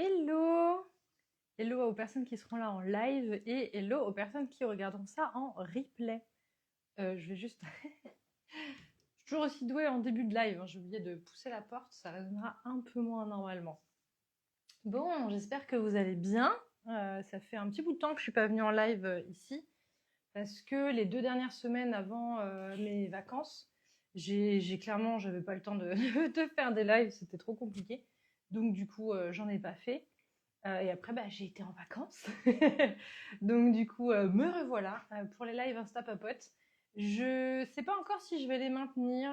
Hello! Hello aux personnes qui seront là en live et hello aux personnes qui regarderont ça en replay. Je vais juste... Je suis toujours aussi douée en début de live, hein. J'ai oublié de pousser la porte, ça résonnera un peu moins normalement. Bon, j'espère que vous allez bien. Ça fait un petit bout de temps que je suis pas venue en live ici, parce que les 2 dernières semaines avant mes vacances, j'avais pas le temps de, de faire des lives, c'était trop compliqué. Donc du coup, j'en ai pas fait. Et après, j'ai été en vacances. Donc, du coup, me revoilà pour les lives Insta Papote. Je sais pas encore si je vais les maintenir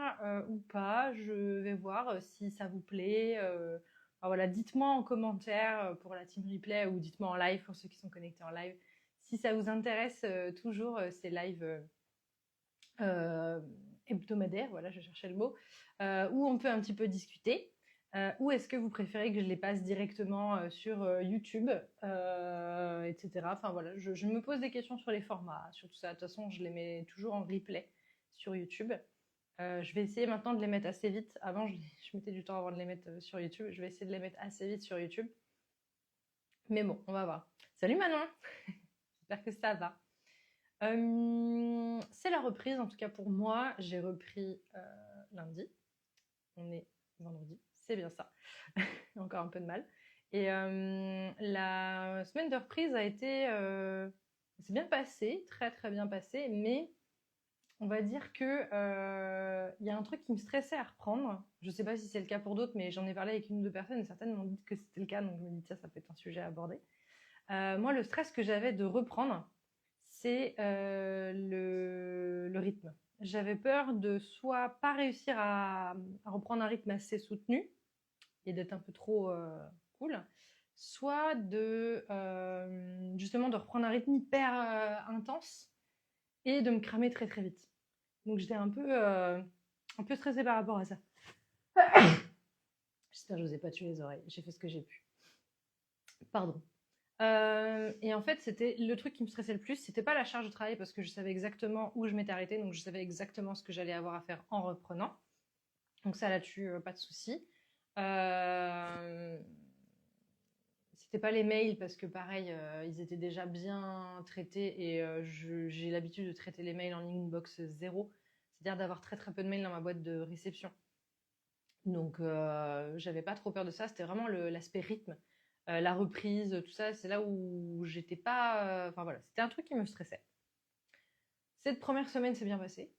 ou pas. Je vais voir si ça vous plaît. Enfin, voilà, dites-moi en commentaire pour la team replay ou dites-moi en live pour ceux qui sont connectés en live. Si ça vous intéresse toujours ces lives euh, hebdomadaires, voilà, je cherchais le mot, où on peut un petit peu discuter. Ou est-ce que vous préférez que je les passe directement sur YouTube, etc. Enfin voilà, je me pose des questions sur les formats, sur tout ça. De toute façon, je les mets toujours en replay sur YouTube. Je vais essayer maintenant de les mettre assez vite. Avant, je mettais du temps avant de les mettre sur YouTube. Je vais essayer de les mettre assez vite sur YouTube. Mais bon, on va voir. Salut Manon! J'espère que ça va. C'est la reprise, en tout cas pour moi. J'ai repris lundi. On est vendredi, c'est bien ça. Encore un peu de mal. Et la semaine de reprise a été... c'est bien passé, très très bien passé, mais on va dire que y a un truc qui me stressait à reprendre. Je sais pas si c'est le cas pour d'autres, mais j'en ai parlé avec une ou deux personnes et certaines m'ont dit que c'était le cas, donc je me dis ça peut être un sujet à aborder. Moi, le stress que j'avais de reprendre, c'est le rythme. J'avais peur de soit pas réussir à reprendre un rythme assez soutenu et d'être un peu trop cool, soit de justement de reprendre un rythme hyper intense et de me cramer très très vite. Donc j'étais un peu stressée par rapport à ça. J'espère que je vous ai pas tué les oreilles. J'ai fait ce que j'ai pu. Pardon. Et en fait, c'était le truc qui me stressait le plus. C'était pas la charge de travail parce que je savais exactement où je m'étais arrêtée, donc je savais exactement ce que j'allais avoir à faire en reprenant. Donc ça là-dessus, pas de souci. C'était pas les mails parce que pareil, ils étaient déjà bien traités et j'ai l'habitude de traiter les mails en inbox 0, c'est-à-dire d'avoir très très peu de mails dans ma boîte de réception. Donc j'avais pas trop peur de ça. C'était vraiment l'aspect rythme. La reprise, tout ça, c'est là où j'étais pas. Enfin voilà, c'était un truc qui me stressait. Cette première semaine s'est bien passée.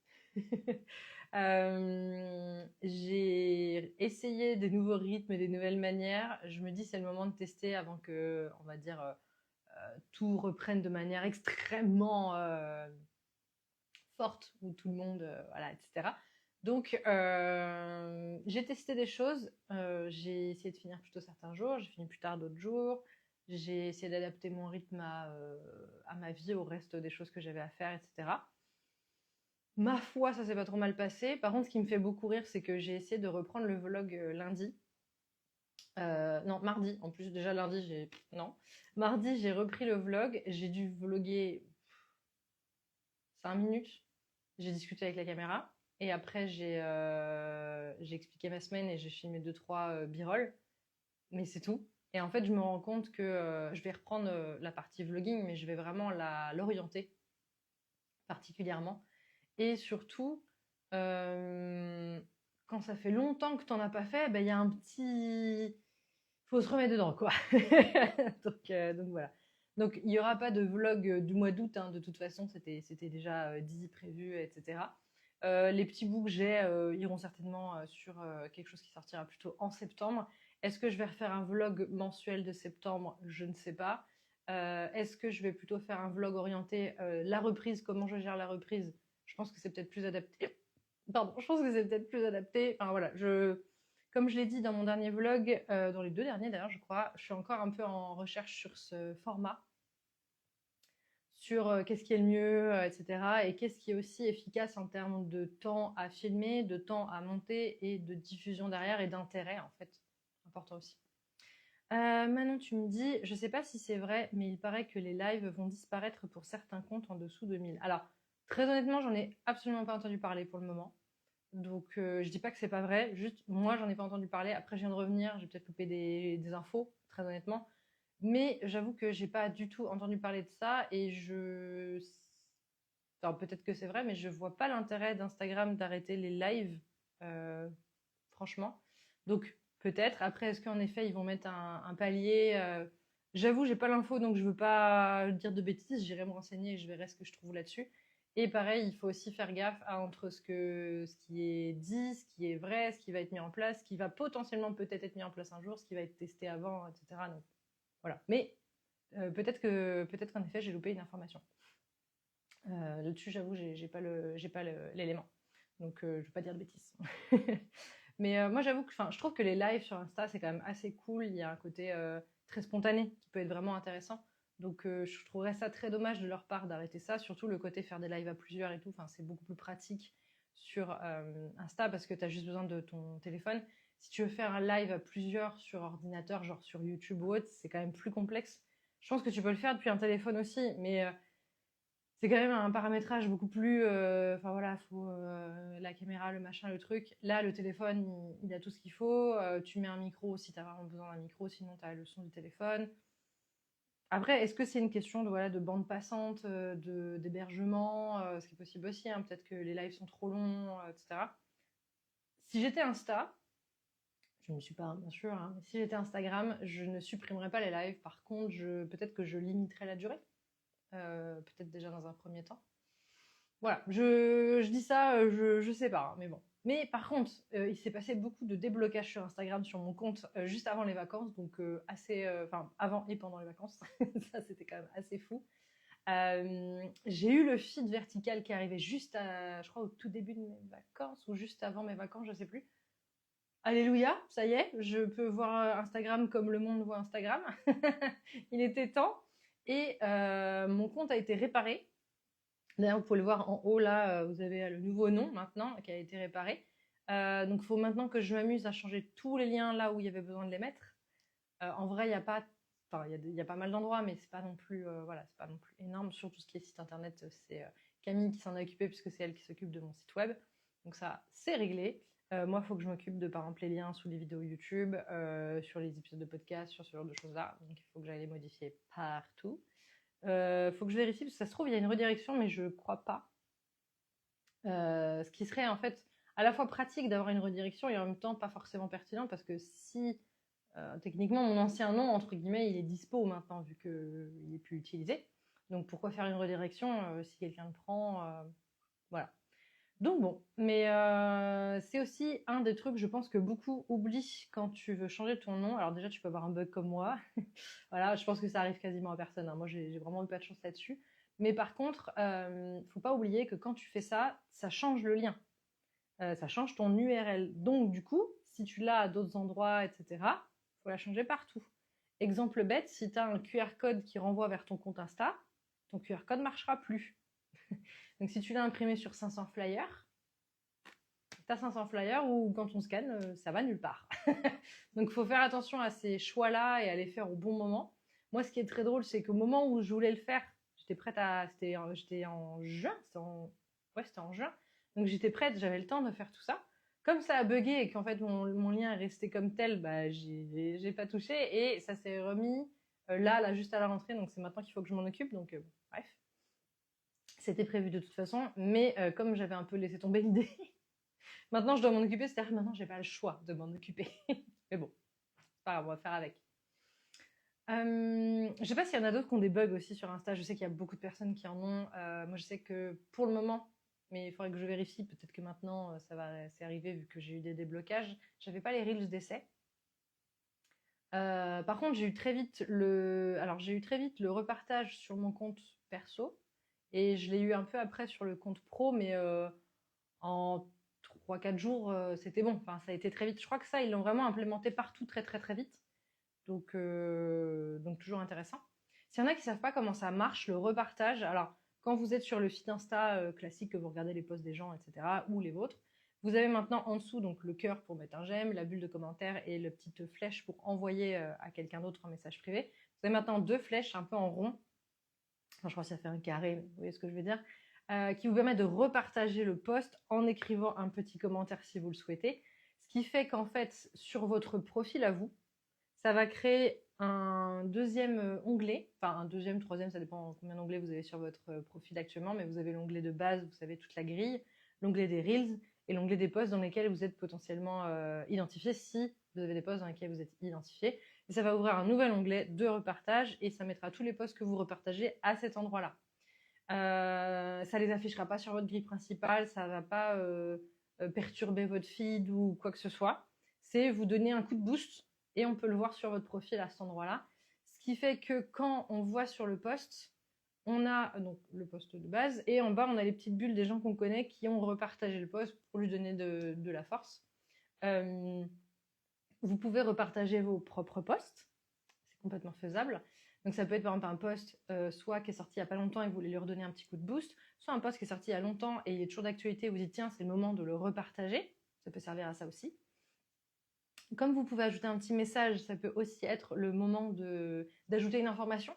J'ai essayé des nouveaux rythmes et des nouvelles manières. Je me dis c'est le moment de tester avant que, on va dire, tout reprenne de manière extrêmement forte, où tout le monde, voilà, etc. Donc, j'ai testé des choses. J'ai essayé de finir plus tôt certains jours, j'ai fini plus tard d'autres jours. J'ai essayé d'adapter mon rythme à ma vie, au reste des choses que j'avais à faire, etc. Ma foi, ça s'est pas trop mal passé. Par contre, ce qui me fait beaucoup rire, c'est que j'ai essayé de reprendre le vlog lundi. Non, mardi. En plus, déjà lundi, non. Mardi, j'ai repris le vlog. J'ai dû vlogger 5 minutes. J'ai discuté avec la caméra. Et après, j'ai expliqué ma semaine et j'ai filmé 2-3 b-roll. Mais c'est tout. Et en fait, je me rends compte que je vais reprendre la partie vlogging, mais je vais vraiment l'orienter particulièrement. Et surtout, quand ça fait longtemps que tu n'en as pas fait, il y a un petit... faut se remettre dedans, quoi. donc voilà. Donc il n'y aura pas de vlog du mois d'août, hein, de toute façon, c'était déjà dit, prévu, etc. Les petits bouts que j'ai iront certainement sur quelque chose qui sortira plutôt en septembre. Est-ce que je vais refaire un vlog mensuel de septembre? Je ne sais pas. Est-ce que je vais plutôt faire un vlog orienté la reprise, comment je gère la reprise? Je pense que c'est peut-être plus adapté. Pardon, je pense que c'est peut-être plus adapté. Enfin voilà, comme je l'ai dit dans mon dernier vlog, dans les 2 derniers d'ailleurs, je crois, je suis encore un peu en recherche sur ce format, sur qu'est-ce qui est le mieux, etc. Et qu'est-ce qui est aussi efficace en termes de temps à filmer, de temps à monter et de diffusion derrière et d'intérêt en fait. Important aussi. Manon, tu me dis, je sais pas si c'est vrai, mais il paraît que les lives vont disparaître pour certains comptes en dessous de 1000. Alors, très honnêtement, j'en ai absolument pas entendu parler pour le moment. Donc, je dis pas que c'est pas vrai, juste moi, j'en ai pas entendu parler. Après, je viens de revenir, j'ai peut-être loupé des infos. très honnêtement. Mais j'avoue que j'ai pas du tout entendu parler de ça et enfin, peut-être que c'est vrai, mais je vois pas l'intérêt d'Instagram d'arrêter les lives, euh, franchement. Donc peut-être. Après, est-ce qu'en effet ils vont mettre un palier J'avoue, j'ai pas l'info, donc je veux pas dire de bêtises. J'irai me renseigner et je verrai ce que je trouve là-dessus. Et pareil, il faut aussi faire gaffe entre ce qui est dit, ce qui est vrai, ce qui va être mis en place, ce qui va potentiellement peut-être être mis en place un jour, ce qui va être testé avant, etc. Donc voilà. Mais peut-être qu'en effet j'ai loupé une information. Là-dessus, j'avoue, j'ai pas l'élément. Donc, je vais pas dire de bêtises. Mais moi, j'avoue que, je trouve que les lives sur Insta, c'est quand même assez cool. Il y a un côté très spontané qui peut être vraiment intéressant. Donc, je trouverais ça très dommage de leur part d'arrêter ça. Surtout le côté faire des lives à plusieurs et tout. Enfin, c'est beaucoup plus pratique sur Insta parce que tu as juste besoin de ton téléphone. Si tu veux faire un live à plusieurs sur ordinateur, genre sur YouTube ou autre, c'est quand même plus complexe. Je pense que tu peux le faire depuis un téléphone aussi, mais c'est quand même un paramétrage beaucoup plus. Enfin voilà, faut la caméra, le machin, le truc. Là, le téléphone, il a tout ce qu'il faut. Tu mets un micro si tu as vraiment besoin d'un micro, sinon tu as le son du téléphone. Après, est-ce que c'est une question de, voilà, de bande passante, d'hébergement, ce qui est possible aussi, hein, peut-être que les lives sont trop longs, etc. Si j'étais Insta, je ne suis pas, bien sûr, hein, mais si j'étais Instagram, je ne supprimerais pas les lives. Par contre, peut-être que je limiterais la durée, peut-être déjà dans un premier temps. Voilà, je dis ça, je sais pas, hein, mais bon. Mais par contre, il s'est passé beaucoup de déblocage sur Instagram sur mon compte juste avant les vacances, donc enfin avant et pendant les vacances. Ça, c'était quand même assez fou. J'ai eu le feed vertical qui est arrivé je crois, au tout début de mes vacances ou juste avant mes vacances, je sais plus. Alléluia, ça y est, je peux voir Instagram comme le monde voit Instagram. Il était temps. Et mon compte a été réparé. D'ailleurs, vous pouvez le voir en haut, là, vous avez le nouveau nom maintenant qui a été réparé. Donc, il faut maintenant que je m'amuse à changer tous les liens là où il y avait besoin de les mettre. En vrai, il y a pas, enfin, il y a pas mal d'endroits, mais c'est pas non plus, voilà, c'est pas non plus énorme. Sur tout ce qui est site internet, c'est Camille qui s'en a occupé puisque c'est elle qui s'occupe de mon site web. Donc ça, c'est réglé. Moi, il faut que je m'occupe de, par exemple, les liens sous les vidéos YouTube, sur les épisodes de podcast, sur ce genre de choses-là. Donc, il faut que j'aille les modifier partout. Faut que je vérifie, parce que ça se trouve, il y a une redirection, mais je crois pas. Ce qui serait en fait à la fois pratique d'avoir une redirection et en même temps pas forcément pertinent, parce que si techniquement mon ancien nom, entre guillemets, il est dispo maintenant, vu qu'il est plus utilisé. Donc pourquoi faire une redirection si quelqu'un le prend voilà. Donc bon, mais c'est aussi un des trucs, je pense, que beaucoup oublient quand tu veux changer ton nom. Alors déjà, tu peux avoir un bug comme moi. Voilà, je pense que ça arrive quasiment à personne, hein. Moi, j'ai vraiment eu pas de chance là-dessus. Mais par contre, faut pas oublier que quand tu fais ça, ça change le lien. Ça change ton URL. Donc du coup, si tu l'as à d'autres endroits, etc., faut la changer partout. Exemple bête, si tu as un QR code qui renvoie vers ton compte Insta, ton QR code marchera plus. Donc si tu l'as imprimé sur 500 flyers, tu as 500 flyers ou quand on scanne, ça va nulle part. Donc il faut faire attention à ces choix-là et à les faire au bon moment. Moi, ce qui est très drôle, c'est qu'au moment où je voulais le faire, j'étais prête à. J'étais en juin, ouais, c'était en juin. Donc j'étais prête, j'avais le temps de faire tout ça. Comme ça a bugué et qu'en fait mon lien est resté comme tel, bah, j'ai pas touché et ça s'est remis là, juste à la rentrée. Donc c'est maintenant qu'il faut que je m'en occupe. Donc bref. C'était prévu de toute façon, mais comme j'avais un peu laissé tomber l'idée, maintenant je dois m'en occuper, c'est-à-dire maintenant j'ai pas le choix de m'en occuper. Mais bon, c'est pas grave, on va faire avec. Je sais pas s'il y en a d'autres qui ont des bugs aussi sur Insta, je sais qu'il y a beaucoup de personnes qui en ont. Moi je sais que pour le moment, mais il faudrait que je vérifie, peut-être que maintenant c'est arrivé vu que j'ai eu des déblocages, j'avais pas les reels d'essai. Par contre, j'ai eu très vite le repartage sur mon compte perso et je l'ai eu un peu après sur le compte pro, mais en 3-4 jours, c'était bon. Enfin, ça a été très vite. Je crois que ça, ils l'ont vraiment implémenté partout très très très vite. Donc toujours intéressant. S'il y en a qui savent pas comment ça marche, le repartage, alors quand vous êtes sur le feed Insta classique, que vous regardez les posts des gens, etc., ou les vôtres, vous avez maintenant en dessous donc le cœur pour mettre un j'aime, la bulle de commentaire et la petite flèche pour envoyer à quelqu'un d'autre un message privé. Vous avez maintenant 2 flèches un peu en rond. Enfin, je crois que ça fait un carré, mais vous voyez ce que je veux dire, qui vous permet de repartager le post en écrivant un petit commentaire si vous le souhaitez. Ce qui fait qu'en fait, sur votre profil à vous, ça va créer un deuxième onglet, enfin un deuxième, troisième, ça dépend combien d'onglets vous avez sur votre profil actuellement, mais vous avez l'onglet de base, vous savez toute la grille, l'onglet des Reels et l'onglet des posts dans lesquels vous êtes potentiellement identifié si vous avez des posts dans lesquels vous êtes identifié. Et ça va ouvrir un nouvel onglet de repartage et ça mettra tous les posts que vous repartagez à cet endroit-là. Ça les affichera pas sur votre grille principale, ça va pas perturber votre feed ou quoi que ce soit. C'est vous donner un coup de boost et on peut le voir sur votre profil à cet endroit-là. Ce qui fait que quand on voit sur le post, on a donc le post de base et en bas on a les petites bulles des gens qu'on connaît qui ont repartagé le post pour lui donner de la force. Vous pouvez repartager vos propres posts, c'est complètement faisable. Donc ça peut être par exemple un post soit qui est sorti il n'y a pas longtemps et vous voulez lui redonner un petit coup de boost, soit un post qui est sorti il y a longtemps et il est toujours d'actualité, vous dites tiens c'est le moment de le repartager, ça peut servir à ça aussi. Comme vous pouvez ajouter un petit message, ça peut aussi être le moment d'ajouter une information.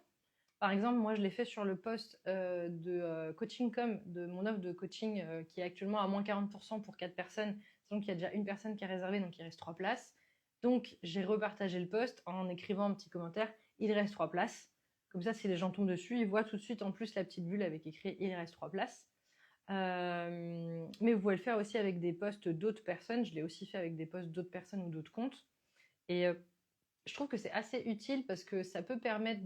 Par exemple, moi je l'ai fait sur le post de Coaching.com, de mon offre de coaching qui est actuellement à moins 40% pour 4 personnes, donc il y a déjà une personne qui a réservé, donc il reste 3 places. Donc j'ai repartagé le post en écrivant un petit commentaire, il reste 3 places. Comme ça, si les gens tombent dessus, ils voient tout de suite en plus la petite bulle avec écrit il reste 3 places. Mais vous pouvez le faire aussi avec des posts d'autres personnes. Je l'ai aussi fait avec des posts d'autres personnes ou d'autres comptes. Et je trouve que c'est assez utile parce que ça peut permettre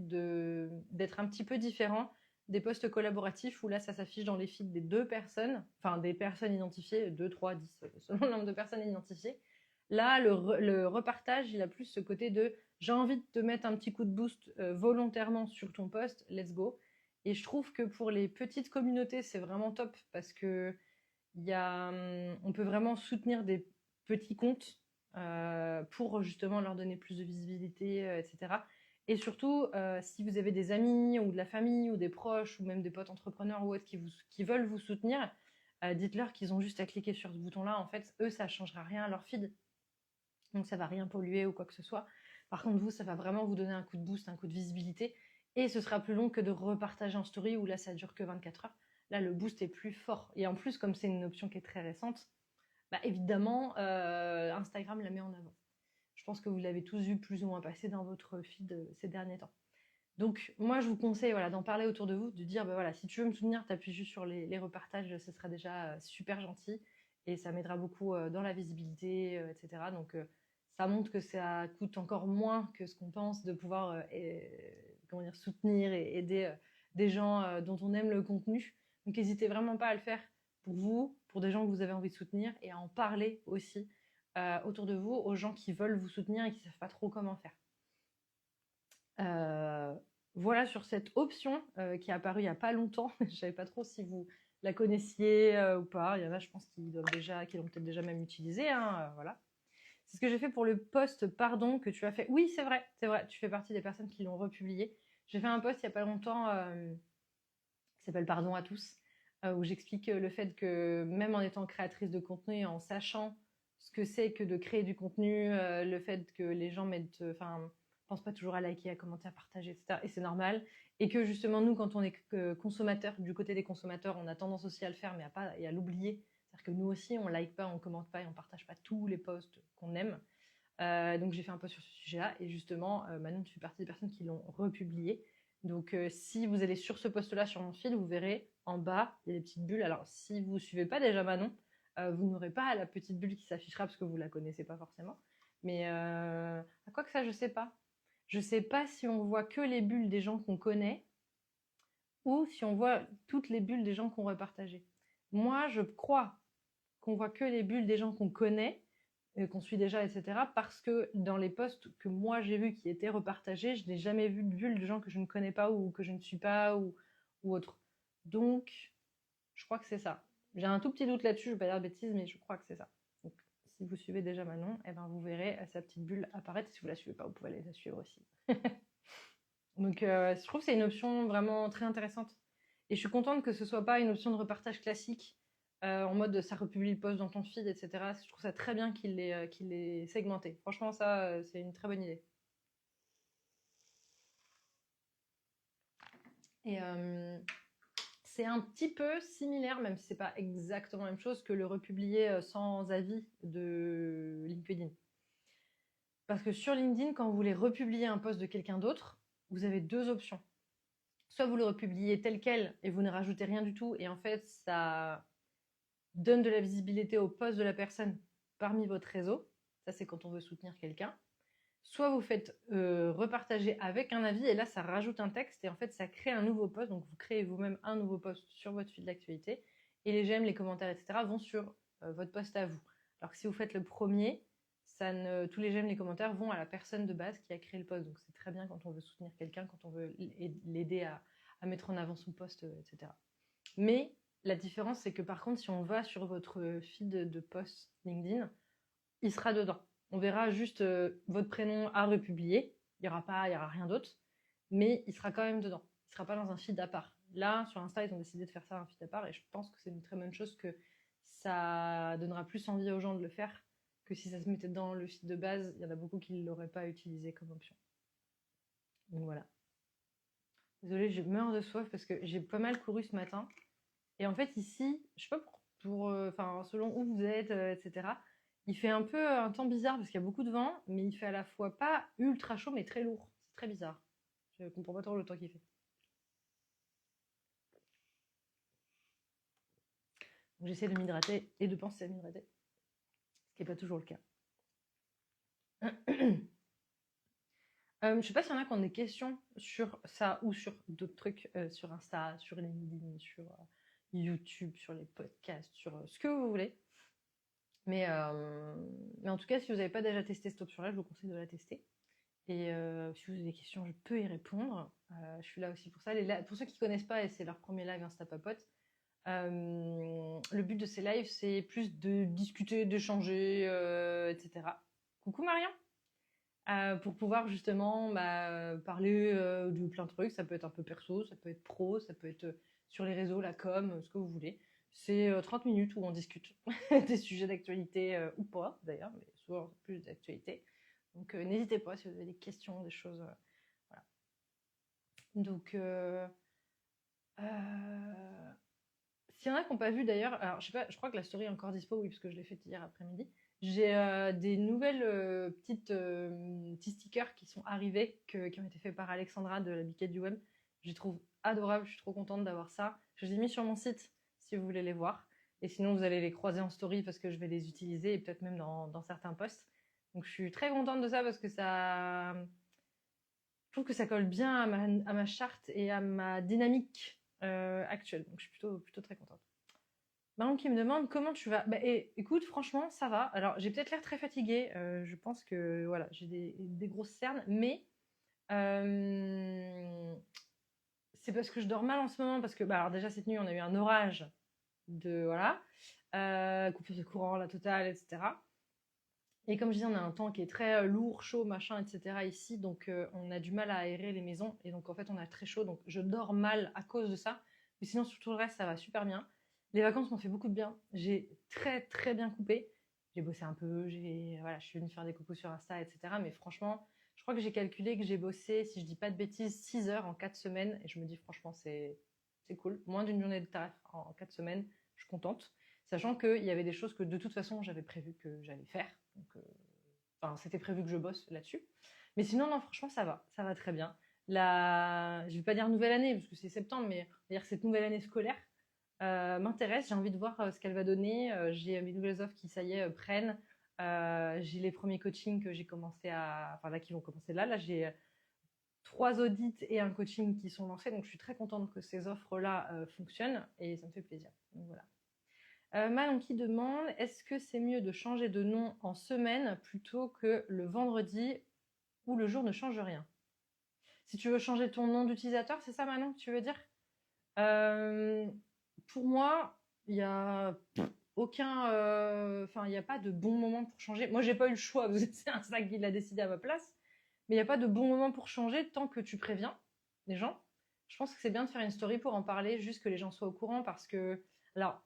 d'être un petit peu différent des posts collaboratifs où là ça s'affiche dans les feeds des deux personnes, enfin des personnes identifiées, 2, 3, 10, selon le nombre de personnes identifiées. Là, le repartage, il a plus ce côté de j'ai envie de te mettre un petit coup de boost volontairement sur ton post, let's go. Et je trouve que pour les petites communautés, c'est vraiment top parce que on peut vraiment soutenir des petits comptes pour justement leur donner plus de visibilité, etc. Et surtout, si vous avez des amis ou de la famille ou des proches ou même des potes entrepreneurs ou autres qui veulent vous soutenir, dites-leur qu'ils ont juste à cliquer sur ce bouton-là. En fait, eux, ça ne changera rien à leur feed. Donc ça va rien polluer ou quoi que ce soit. Par contre, vous, ça va vraiment vous donner un coup de boost, un coup de visibilité. Et ce sera plus long que de repartager en story où là, ça dure que 24 heures. Là, le boost est plus fort. Et en plus, comme c'est une option qui est très récente, bah, évidemment, Instagram la met en avant. Je pense que vous l'avez tous vu plus ou moins passer dans votre feed ces derniers temps. Donc, moi, je vous conseille voilà, d'en parler autour de vous, de dire, bah, voilà, si tu veux me soutenir, t'appuies juste sur les repartages, ce sera déjà super gentil. Et ça m'aidera beaucoup dans la visibilité, etc. Donc, ça montre que ça coûte encore moins que ce qu'on pense de pouvoir comment dire, soutenir et aider des gens dont on aime le contenu. Donc, n'hésitez vraiment pas à le faire pour vous, pour des gens que vous avez envie de soutenir et à en parler aussi autour de vous aux gens qui veulent vous soutenir et qui ne savent pas trop comment faire. Voilà sur cette option qui est apparue il n'y a pas longtemps. Je ne savais pas trop si vous la connaissiez ou pas. Il y en a, je pense, qui l'ont peut-être déjà même utilisé. Hein, voilà. C'est ce que j'ai fait pour le post pardon que tu as fait. Oui, c'est vrai. Tu fais partie des personnes qui l'ont republié. J'ai fait un post il n'y a pas longtemps qui s'appelle Pardon à tous, où j'explique le fait que même en étant créatrice de contenu, en sachant ce que c'est que de créer du contenu, le fait que les gens pensent pas toujours à liker, à commenter, à partager, etc. Et c'est normal. Et que justement, nous, quand on est consommateur, du côté des consommateurs, on a tendance aussi à le faire, mais à l'oublier. C'est-à-dire que nous aussi, on like pas, on commente pas et on partage pas tous les posts qu'on aime. Donc j'ai fait un post sur ce sujet-là et justement, Manon, tu fais partie des personnes qui l'ont republié. Donc si vous allez sur ce post-là sur mon feed, vous verrez en bas, il y a des petites bulles. Alors si vous ne suivez pas déjà Manon, vous n'aurez pas la petite bulle qui s'affichera parce que vous ne la connaissez pas forcément. Mais à quoi que ça, je sais pas. Je sais pas si on voit que les bulles des gens qu'on connaît ou si on voit toutes les bulles des gens qu'on repartagé. Moi, je crois qu'on voit que les bulles des gens qu'on connaît, qu'on suit déjà, etc. Parce que dans les posts que moi j'ai vus qui étaient repartagés, je n'ai jamais vu de bulles de gens que je ne connais pas ou que je ne suis pas ou autre. Donc, je crois que c'est ça. J'ai un tout petit doute là-dessus, je ne vais pas dire de bêtises, mais je crois que c'est ça. Donc, si vous suivez déjà Manon, eh ben, vous verrez sa petite bulle apparaître. Si vous ne la suivez pas, vous pouvez aller la suivre aussi. Donc, je trouve que c'est une option vraiment très intéressante. Et je suis contente que ce soit pas une option de repartage classique, en mode ça republie le post dans ton feed, etc. Je trouve ça très bien qu'il l'ait segmenté. Franchement, ça, c'est une très bonne idée. Et c'est un petit peu similaire, même si c'est pas exactement la même chose, que le republier sans avis de LinkedIn. Parce que sur LinkedIn, quand vous voulez republier un post de quelqu'un d'autre, vous avez 2 options. Soit vous le republiez tel quel et vous ne rajoutez rien du tout, et en fait, ça donne de la visibilité au post de la personne parmi votre réseau. Ça, c'est quand on veut soutenir quelqu'un. Soit vous faites repartager avec un avis, et là, ça rajoute un texte, et en fait, ça crée un nouveau post. Donc, vous créez vous-même un nouveau post sur votre fil d'actualité, et les j'aime, les commentaires, etc. vont sur votre post à vous. Alors que si vous faites le premier, tous les j'aime, les commentaires vont à la personne de base qui a créé le post. Donc, c'est très bien quand on veut soutenir quelqu'un, quand on veut l'aider à mettre en avant son post, etc. Mais la différence, c'est que par contre, si on va sur votre feed de post LinkedIn, il sera dedans. On verra juste votre prénom à republier. Il n'y aura rien d'autre. Mais il sera quand même dedans. Il ne sera pas dans un feed à part. Là, sur Insta, ils ont décidé de faire ça un feed à part. Et je pense que c'est une très bonne chose, que ça donnera plus envie aux gens de le faire que si ça se mettait dans le feed de base. Il y en a beaucoup qui ne l'auraient pas utilisé comme option. Donc voilà. Désolée, je meurs de soif parce que j'ai pas mal couru ce matin. Et en fait, ici, je sais pas selon où vous êtes, etc., il fait un peu un temps bizarre parce qu'il y a beaucoup de vent, mais il fait à la fois pas ultra chaud, mais très lourd. C'est très bizarre. Je comprends pas trop le temps qu'il fait. Donc j'essaie de m'hydrater et de penser à m'hydrater, ce qui n'est pas toujours le cas. Je sais pas s'il y en a qui ont des questions sur ça ou sur d'autres trucs, sur Insta, sur LinkedIn, sur YouTube, sur les podcasts, sur ce que vous voulez. Mais en tout cas, si vous n'avez pas déjà testé cette option-là, je vous conseille de la tester. Et si vous avez des questions, je peux y répondre. Je suis là aussi pour ça. Pour ceux qui ne connaissent pas, et c'est leur premier live Insta Papote, le but de ces lives, c'est plus de discuter, d'échanger, etc. Coucou Marion. Pour pouvoir justement parler de plein de trucs. Ça peut être un peu perso, ça peut être pro, ça peut être sur les réseaux, la com, ce que vous voulez. C'est 30 minutes où on discute des sujets d'actualité ou pas d'ailleurs, mais souvent plus d'actualité. Donc n'hésitez pas si vous avez des questions, des choses. Voilà. Donc, s'il y en a qui n'ont pas vu d'ailleurs, alors je sais pas, je crois que la story est encore dispo, oui, parce que je l'ai faite hier après-midi. J'ai des nouvelles petits stickers qui sont arrivés, qui ont été faits par Alexandra de la Biquette du Web. Je les trouve adorables, je suis trop contente d'avoir ça. Je les ai mis sur mon site si vous voulez les voir. Et sinon, vous allez les croiser en story parce que je vais les utiliser et peut-être même dans certains posts. Donc je suis très contente de ça parce que ça. Je trouve que ça colle bien à ma charte et à ma dynamique actuelle. Donc je suis plutôt très contente. Maman qui me demande comment tu vas. Écoute, franchement, ça va. Alors, j'ai peut-être l'air très fatiguée. Je pense que voilà, j'ai des grosses cernes, mais c'est parce que je dors mal en ce moment. Parce que, alors déjà cette nuit, on a eu un orage coupure de courant, la totale, etc. Et comme je dis, on a un temps qui est très lourd, chaud, machin, etc. ici, donc on a du mal à aérer les maisons. Et donc en fait, on a très chaud, donc je dors mal à cause de ça. Mais sinon, sur tout le reste, ça va super bien. Les vacances m'ont fait beaucoup de bien. J'ai très très bien coupé. J'ai bossé un peu, je suis venue faire des coucous sur Insta, etc. Mais franchement, je crois que j'ai calculé que j'ai bossé, si je dis pas de bêtises, 6 heures en 4 semaines. Et je me dis franchement, c'est cool. Moins d'une journée de taf en 4 semaines, je suis contente. Sachant qu'il y avait des choses que de toute façon j'avais prévu que j'allais faire. Donc, c'était prévu que je bosse là-dessus. Mais sinon, non, franchement, ça va très bien. Je vais pas dire nouvelle année, parce que c'est septembre, mais on va dire cette nouvelle année scolaire m'intéresse. J'ai envie de voir ce qu'elle va donner. J'ai mes nouvelles offres qui, ça y est, prennent. J'ai les premiers coachings que j'ai commencé qui vont commencer là. Là, j'ai 3 audits et un coaching qui sont lancés. Donc, je suis très contente que ces offres-là fonctionnent et ça me fait plaisir. Donc, voilà. Manon qui demande, est-ce que c'est mieux de changer de nom en semaine plutôt que le vendredi où le jour ne change rien? Si tu veux changer ton nom d'utilisateur, c'est ça Manon que tu veux dire? Pour moi, il n'y a il n'y a pas de bon moment pour changer. Moi, j'ai pas eu le choix, c'est Insta qui l'a décidé à ma place. Mais il n'y a pas de bon moment pour changer tant que tu préviens les gens. Je pense que c'est bien de faire une story pour en parler, juste que les gens soient au courant parce que, alors,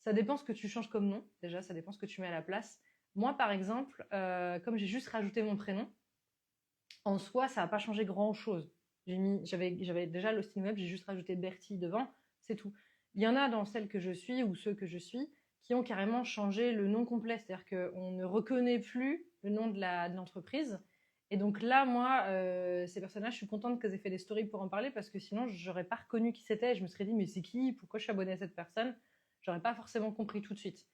ça dépend ce que tu changes comme nom. Déjà, ça dépend ce que tu mets à la place. Moi, par exemple, comme j'ai juste rajouté mon prénom, en soi, ça n'a pas changé grand-chose. J'avais déjà l'hosting web, j'ai juste rajouté Bertie devant, c'est tout. Il y en a dans celles que je suis ou ceux que je suis qui ont carrément changé le nom complet. C'est-à-dire qu'on ne reconnaît plus le nom de l'entreprise. Et donc là, moi, ces personnages, je suis contente qu'elles aient fait des stories pour en parler parce que sinon, j'aurais pas reconnu qui c'était. Je me serais dit, mais c'est qui? Pourquoi je suis abonnée à cette personne? J'aurais pas forcément compris tout de suite.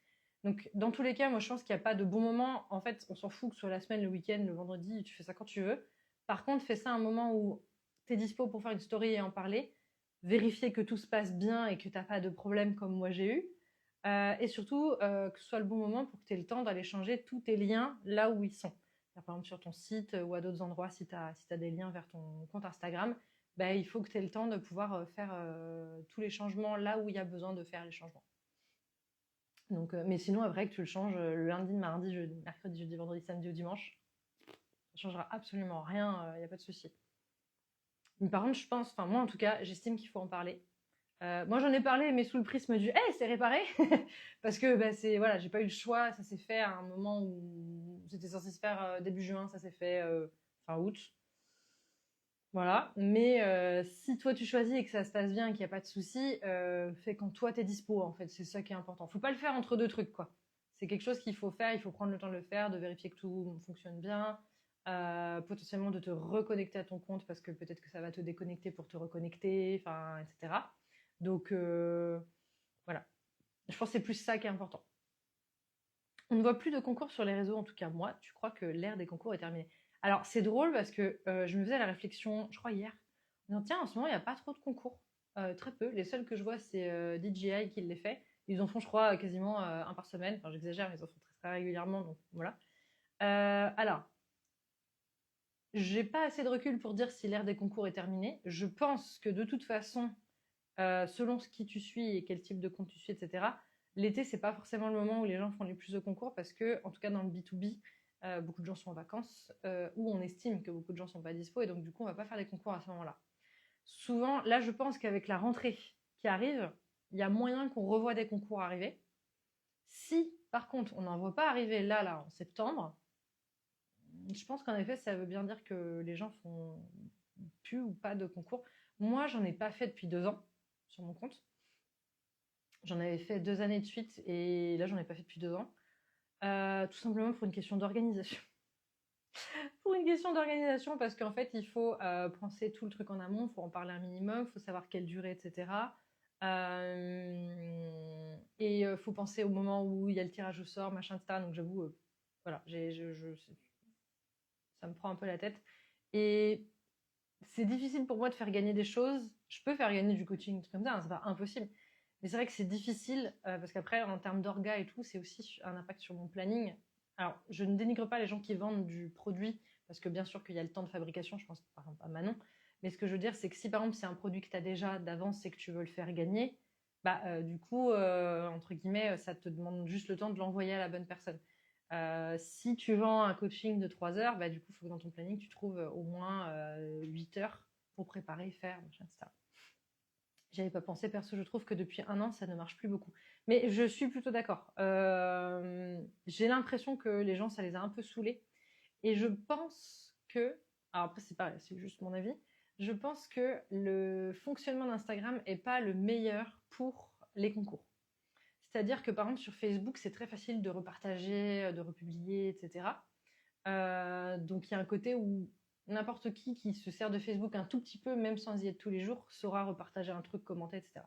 Donc, dans tous les cas, moi, je pense qu'il n'y a pas de bon moment. En fait, on s'en fout que ce soit la semaine, le week-end, le vendredi, tu fais ça quand tu veux. Par contre, fais ça à un moment où tu es dispo pour faire une story et en parler. Vérifier que tout se passe bien et que tu n'as pas de problème comme moi j'ai eu. Et surtout, que ce soit le bon moment pour que tu aies le temps d'aller changer tous tes liens là où ils sont. Par exemple, sur ton site ou à d'autres endroits, si tu as des liens vers ton compte Instagram, bah, il faut que tu aies le temps de pouvoir faire tous les changements là où il y a besoin de faire les changements. Donc, mais sinon, après que tu le changes le lundi, mardi, jeudi, mercredi, jeudi, vendredi, samedi ou dimanche, ça changera absolument rien, il n'y a pas de souci. Mais par contre, je pense, enfin moi en tout cas, j'estime qu'il faut en parler. Moi j'en ai parlé, mais sous le prisme du hey, c'est réparé parce que bah, c'est voilà, j'ai pas eu le choix, ça s'est fait à un moment où c'était censé se faire début juin, ça s'est fait fin août. Voilà, mais si toi tu choisis et que ça se passe bien et qu'il n'y a pas de souci, fais quand toi t'es dispo en fait, c'est ça qui est important. Faut pas le faire entre deux trucs quoi. C'est quelque chose qu'il faut faire, il faut prendre le temps de le faire, de vérifier que tout fonctionne bien, potentiellement de te reconnecter à ton compte parce que peut-être que ça va te déconnecter pour te reconnecter, enfin, etc. Donc voilà, je pense que c'est plus ça qui est important. On ne voit plus de concours sur les réseaux, en tout cas moi. Tu crois que l'ère des concours est terminée? Alors c'est drôle parce que je me faisais la réflexion, je crois hier, non tiens, en ce moment il n'y a pas trop de concours, très peu. Les seuls que je vois c'est DJI qui les fait. Ils en font, je crois, quasiment un par semaine. Enfin j'exagère, mais ils en font très, très régulièrement, donc voilà. Alors, j'ai pas assez de recul pour dire si l'ère des concours est terminée. Je pense que de toute façon, selon ce qui tu suis et quel type de compte tu suis, etc. L'été, c'est pas forcément le moment où les gens font les plus de concours parce que, en tout cas dans le B2B, beaucoup de gens sont en vacances ou on estime que beaucoup de gens sont pas dispo et donc du coup on va pas faire des concours à ce moment-là. Souvent, là je pense qu'avec la rentrée qui arrive, il y a moyen qu'on revoie des concours arriver. Si par contre on n'en voit pas arriver là en septembre, je pense qu'en effet ça veut bien dire que les gens font plus ou pas de concours. Moi j'en ai pas fait depuis 2 ans sur mon compte. J'en avais fait 2 années de suite et là, j'en ai pas fait depuis 2 ans. Tout simplement pour une question d'organisation. Pour une question d'organisation, parce qu'en fait, il faut penser tout le truc en amont, il faut en parler un minimum, il faut savoir quelle durée, etc. Et il faut penser au moment où il y a le tirage au sort, machin, etc. Donc j'avoue, voilà, ça me prend un peu la tête. Et c'est difficile pour moi de faire gagner des choses. Je peux faire gagner du coaching, tout comme ça, hein, c'est pas impossible. Mais c'est vrai que c'est difficile parce qu'après, en termes d'orga et tout, c'est aussi un impact sur mon planning. Alors, je ne dénigre pas les gens qui vendent du produit parce que bien sûr qu'il y a le temps de fabrication, je pense par exemple à Manon. Mais ce que je veux dire, c'est que si par exemple c'est un produit que tu as déjà d'avance et que tu veux le faire gagner, bah du coup, entre guillemets, ça te demande juste le temps de l'envoyer à la bonne personne. Si tu vends un coaching de 3 heures, bah, du coup, il faut que dans ton planning, tu trouves au moins 8 heures pour préparer, faire, machin, etc. J'avais pas pensé, perso, je trouve que depuis 1 an, ça ne marche plus beaucoup. Mais je suis plutôt d'accord. J'ai l'impression que les gens, ça les a un peu saoulés. Et je pense que, alors après, c'est pas, c'est juste mon avis, je pense que le fonctionnement d'Instagram est pas le meilleur pour les concours. C'est-à-dire que par exemple sur Facebook, c'est très facile de repartager, de republier, etc. Donc il y a un côté où n'importe qui se sert de Facebook un tout petit peu, même sans y être tous les jours, saura repartager un truc, commenter, etc.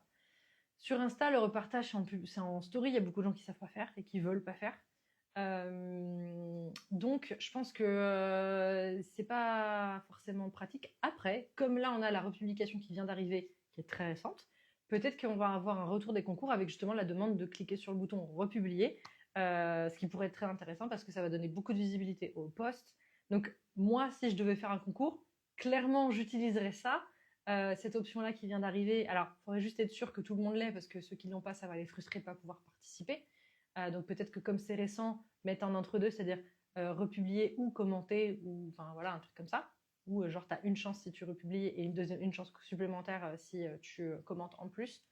Sur Insta, le repartage, c'est en story, il y a beaucoup de gens qui savent pas faire et qui veulent pas faire. Donc je pense que c'est pas forcément pratique. Après, comme là on a la republication qui vient d'arriver, qui est très récente, peut-être qu'on va avoir un retour des concours avec justement la demande de cliquer sur le bouton republier, ce qui pourrait être très intéressant parce que ça va donner beaucoup de visibilité au post. Donc moi, si je devais faire un concours, clairement j'utiliserais ça. Cette option-là qui vient d'arriver. Alors, il faudrait juste être sûr que tout le monde l'ait parce que ceux qui l'ont pas, ça va les frustrer de pas pouvoir participer. Donc peut-être que comme c'est récent, mettre un entre-deux, c'est-à-dire republier ou commenter, ou enfin voilà, un truc comme ça. Ou genre, tu as une chance si tu republies et une chance supplémentaire si tu commentes en plus.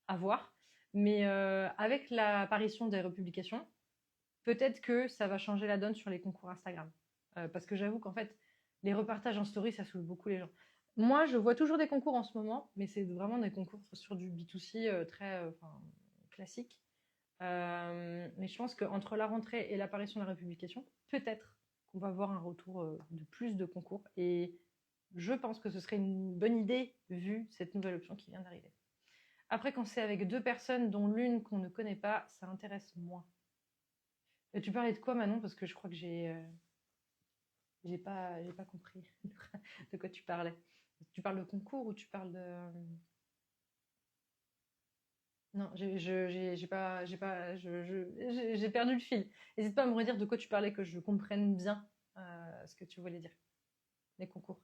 À voir. Mais avec l'apparition des republications, peut-être que ça va changer la donne sur les concours Instagram. Parce que j'avoue qu'en fait, les repartages en story, ça saoule beaucoup les gens. Moi, je vois toujours des concours en ce moment, mais c'est vraiment des concours sur du B2C très classique. Mais je pense qu'entre la rentrée et l'apparition de la republication, peut-être on va avoir un retour de plus de concours. Et je pense que ce serait une bonne idée vu cette nouvelle option qui vient d'arriver. Après, quand c'est avec 2 personnes, dont l'une qu'on ne connaît pas, ça intéresse moins. Et tu parlais de quoi, Manon? Parce que je crois que j'ai pas compris de quoi tu parlais. Tu parles de concours ou tu parles de... Non, j'ai perdu le fil. N'hésite pas à me redire de quoi tu parlais, que je comprenne bien ce que tu voulais dire. Les concours.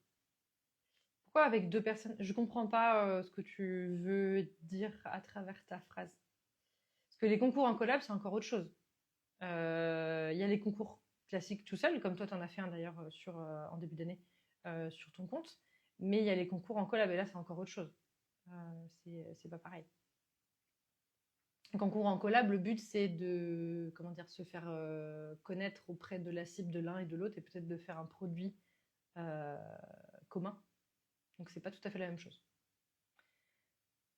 Pourquoi avec 2 personnes? Je comprends pas ce que tu veux dire à travers ta phrase. Parce que les concours en collab, c'est encore autre chose. Il y a les concours classiques tout seul, comme toi, tu en as fait un d'ailleurs en début d'année sur ton compte. Mais il y a les concours en collab, et là, c'est encore autre chose. C'est pas pareil. Les concours en collab, le but, c'est de comment dire, se faire connaître auprès de la cible de l'un et de l'autre, et peut-être de faire un produit euh, commun. Donc, c'est pas tout à fait la même chose.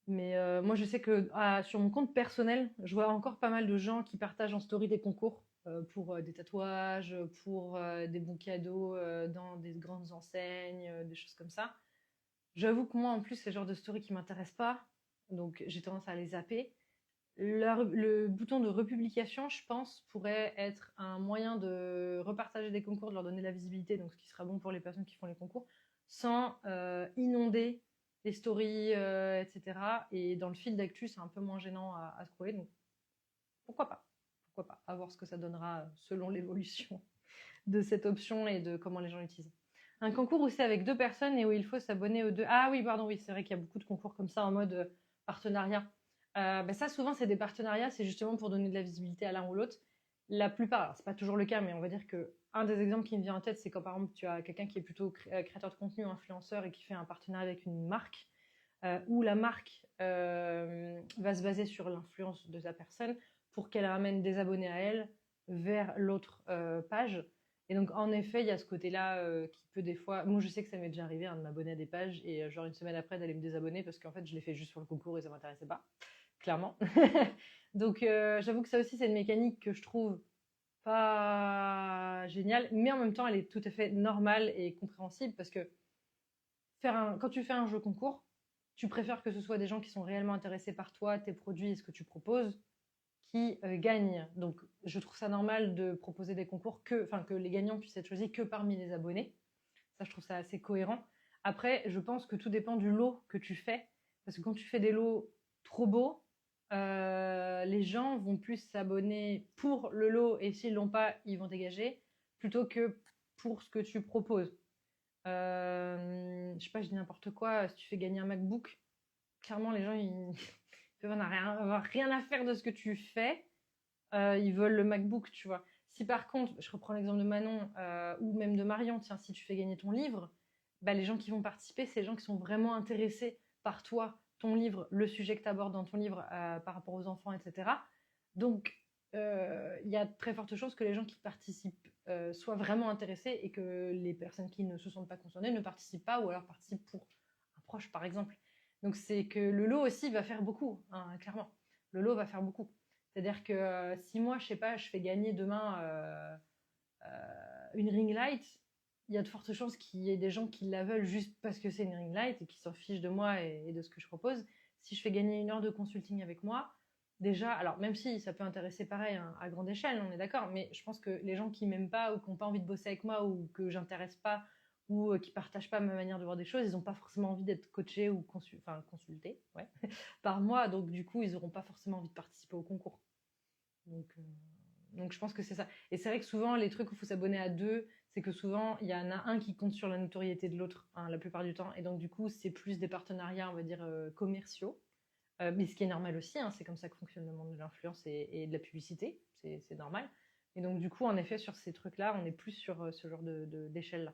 Mais moi, je sais que sur mon compte personnel, je vois encore pas mal de gens qui partagent en story des concours pour des tatouages, pour des bons cadeaux dans des grandes enseignes, des choses comme ça. J'avoue que moi, en plus, c'est le genre de story qui m'intéresse pas, donc j'ai tendance à les zapper. Le bouton de republication, je pense, pourrait être un moyen de repartager des concours, de leur donner de la visibilité, donc ce qui sera bon pour les personnes qui font les concours, sans inonder les stories, etc. Et dans le fil d'actu, c'est un peu moins gênant à scroller, donc pourquoi pas? Pourquoi pas? À voir ce que ça donnera selon l'évolution de cette option et de comment les gens l'utilisent. Un concours où c'est avec 2 personnes et où il faut s'abonner aux 2. Ah oui, pardon, oui, c'est vrai qu'il y a beaucoup de concours comme ça en mode partenariat. Ça, souvent, c'est des partenariats, c'est justement pour donner de la visibilité à l'un ou l'autre. La plupart, alors c'est pas toujours le cas, mais on va dire que un des exemples qui me vient en tête, c'est quand par exemple tu as quelqu'un qui est plutôt créateur de contenu, influenceur et qui fait un partenariat avec une marque, où la marque va se baser sur l'influence de sa personne pour qu'elle ramène des abonnés à elle vers l'autre page. Et donc, en effet, il y a ce côté-là qui peut des fois. Moi, je sais que ça m'est déjà arrivé de m'abonner à des pages et genre une semaine après d'aller me désabonner parce qu'en fait, je l'ai fait juste pour le concours et ça m'intéressait pas, clairement. Donc, j'avoue que ça aussi, c'est une mécanique que je trouve pas géniale, mais en même temps, elle est tout à fait normale et compréhensible parce que quand tu fais un jeu concours, tu préfères que ce soit des gens qui sont réellement intéressés par toi, tes produits et ce que tu proposes, qui gagnent. Donc, je trouve ça normal de proposer des concours que les gagnants puissent être choisis que parmi les abonnés. Ça, je trouve ça assez cohérent. Après, je pense que tout dépend du lot que tu fais. Parce que quand tu fais des lots trop beaux, les gens vont plus s'abonner pour le lot et s'ils l'ont pas, ils vont dégager plutôt que pour ce que tu proposes. Je sais pas, je dis n'importe quoi. Si tu fais gagner un MacBook, clairement, les gens, ils peuvent avoir rien à faire de ce que tu fais. Ils veulent le MacBook, tu vois. Si par contre, je reprends l'exemple de Manon ou même de Marion, tiens, si tu fais gagner ton livre, bah, les gens qui vont participer, c'est les gens qui sont vraiment intéressés par toi, ton livre, le sujet que tu abordes dans ton livre par rapport aux enfants, etc. Donc, il y a de très fortes chances que les gens qui participent soient vraiment intéressés et que les personnes qui ne se sentent pas concernées ne participent pas ou alors participent pour un proche, par exemple. Donc, c'est que le lot aussi va faire beaucoup, hein, clairement. Le lot va faire beaucoup. C'est-à-dire que si moi, je sais pas, je fais gagner demain une ring light, il y a de fortes chances qu'il y ait des gens qui la veulent juste parce que c'est une ring light et qui s'en fichent de moi et de ce que je propose. Si je fais gagner 1 heure de consulting avec moi, déjà, alors même si ça peut intéresser pareil hein, à grande échelle, on est d'accord, mais je pense que les gens qui m'aiment pas ou qui n'ont pas envie de bosser avec moi ou que j'intéresse pas ou qui partagent pas ma manière de voir des choses, ils n'ont pas forcément envie d'être coachés ou consultés ouais, par moi, donc du coup, ils n'auront pas forcément envie de participer au concours. Donc je pense que c'est ça. Et c'est vrai que souvent, les trucs où il faut s'abonner à 2, c'est que souvent, il y en a un qui compte sur la notoriété de l'autre, hein, la plupart du temps. Et donc, du coup, c'est plus des partenariats, on va dire, commerciaux. Mais ce qui est normal aussi, hein, c'est comme ça que fonctionne le monde de l'influence et de la publicité. C'est normal. Et donc, du coup, en effet, sur ces trucs-là, on est plus sur ce genre d'échelle-là.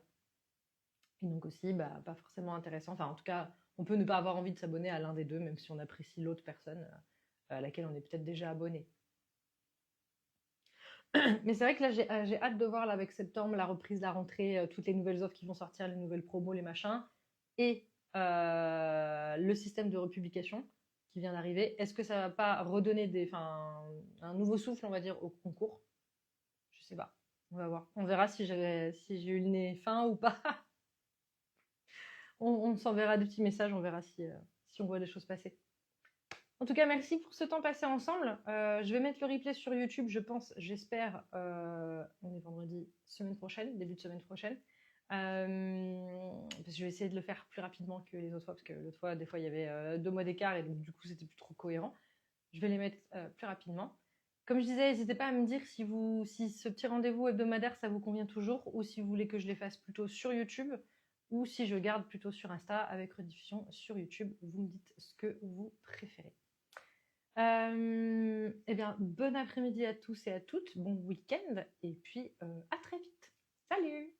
Et donc aussi, bah, pas forcément intéressant. Enfin, en tout cas, on peut ne pas avoir envie de s'abonner à l'un des deux, même si on apprécie l'autre personne à laquelle on est peut-être déjà abonné. Mais c'est vrai que là, j'ai hâte de voir là, avec septembre, la reprise, la rentrée, toutes les nouvelles offres qui vont sortir, les nouvelles promos, les machins, et le système de republication qui vient d'arriver. Est-ce que ça va pas redonner un nouveau souffle, on va dire, au concours? Je sais pas. On va voir. On verra si j'ai eu le nez fin ou pas. On s'enverra des petits messages, on verra si on voit des choses passer. En tout cas, merci pour ce temps passé ensemble. Je vais mettre le replay sur YouTube, je pense, j'espère. On est vendredi, semaine prochaine, début de semaine prochaine. Parce que je vais essayer de le faire plus rapidement que les autres fois, parce que l'autre fois, des fois, il y avait 2 mois d'écart et donc du coup, c'était plus trop cohérent. Je vais les mettre plus rapidement. Comme je disais, n'hésitez pas à me dire si ce petit rendez-vous hebdomadaire, ça vous convient toujours, ou si vous voulez que je les fasse plutôt sur YouTube, ou si je garde plutôt sur Insta avec rediffusion sur YouTube. Vous me dites ce que vous préférez. Eh bien, bon après-midi à tous et à toutes, bon week-end, et puis à très vite. Salut!